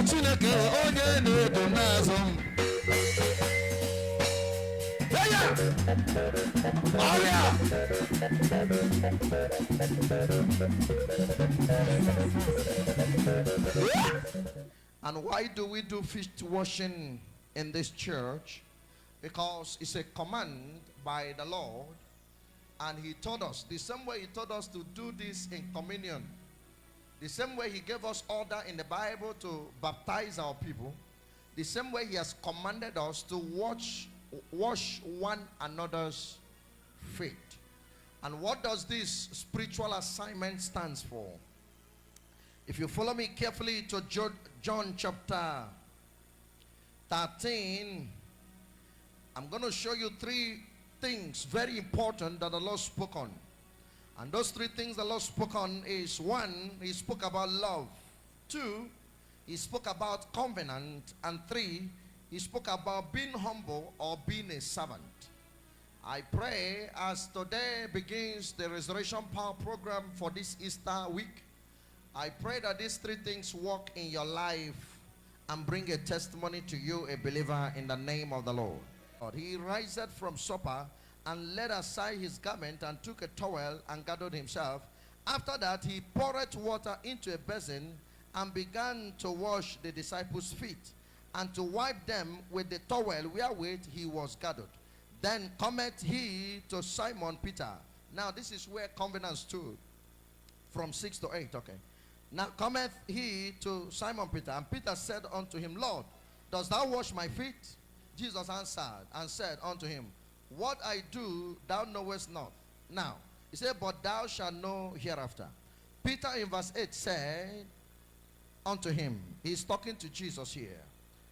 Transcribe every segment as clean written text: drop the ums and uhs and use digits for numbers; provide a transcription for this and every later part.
Chineke onye na-ebu n'azụ m. And why do we do feet washing in this church? Because it's a command by the Lord, and He told us the same way He told us to do this in communion, the same way He gave us order in the Bible to baptize our people, the same way He has commanded us to wash one another's feet. And what does this spiritual assignment stands for? If you follow me carefully to John chapter 13, I'm going to show you three things very important that the Lord spoke on. And those three things the Lord spoke on is: one, He spoke about love; two, He spoke about covenant; and three, He spoke about being humble or being a servant. I pray as today begins the Restoration Power program for this Easter week, I pray that these three things work in your life and bring a testimony to you, a believer, in the name of the Lord. He rised from supper and laid aside his garment and took a towel and gathered himself. After that, he poured water into a basin and began to wash the disciples' feet and to wipe them with the towel wherewith he was gathered. Then cometh he to Simon Peter. Now this is where Covenant stood, from 6 to 8. Okay. Now cometh he to Simon Peter, and Peter said unto him, Lord, dost thou wash my feet? Jesus answered and said unto him, What I do thou knowest not now. He said, But thou shalt know hereafter. Peter in verse 8 said unto him, he's talking to Jesus here,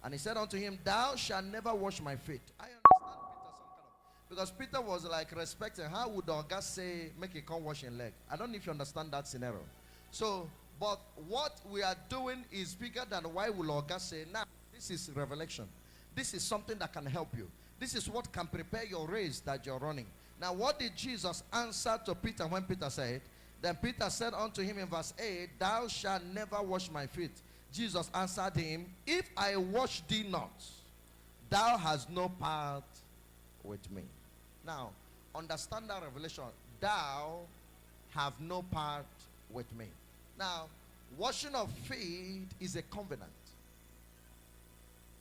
and he said unto him, Thou shalt never wash my feet. I understand Peter some kind of, because Peter was like respecting, how would Oga say, make a come wash your leg? I don't know if you understand that scenario. So, but what we are doing is bigger than why will Oga say, now, this is revelation. This is something that can help you. This is what can prepare your race that you're running. Now, what did Jesus answer to Peter when Peter said? Then Peter said unto him in verse 8, Thou shalt never wash my feet. Jesus answered him, If I wash thee not, thou hast no part with me. Now, understand that revelation. Thou have no part with me. Now, washing of feet is a covenant.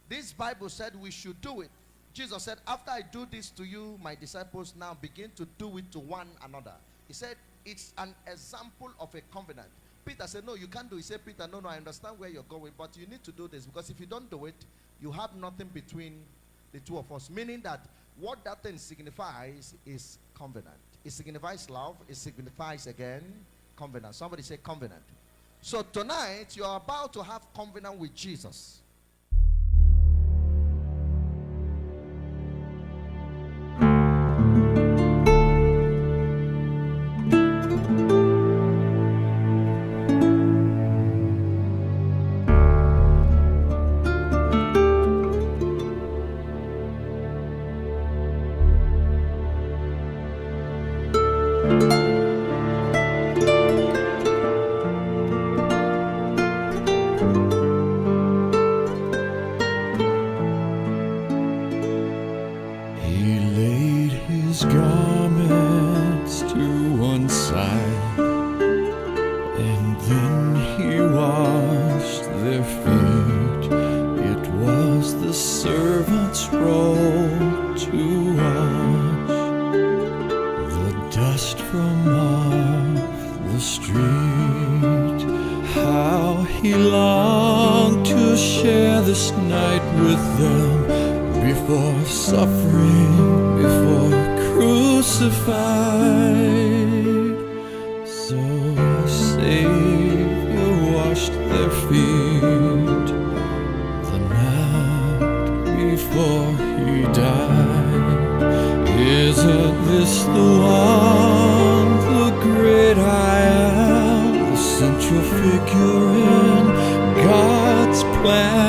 This Bible said we should do it. Jesus said, after I do this to you, my disciples, now begin to do it to one another. He said, it's an example of a covenant. Peter said, no, you can't do it. He said, Peter, no, I understand where you're going, but you need to do this, because if you don't do it, you have nothing between the two of us. Meaning that what that thing signifies is covenant. It signifies love. It signifies, again, covenant. Somebody say covenant. So tonight, you're about to have covenant with Jesus. Garments to one side, and then he washed their feet. It was the servant's role to wash the dust from off the street. How he longed to share this night with them before suffering, before crucified. So Savior washed their feet the night before he died. Isn't this the one, the great I am, the central figure in God's plan?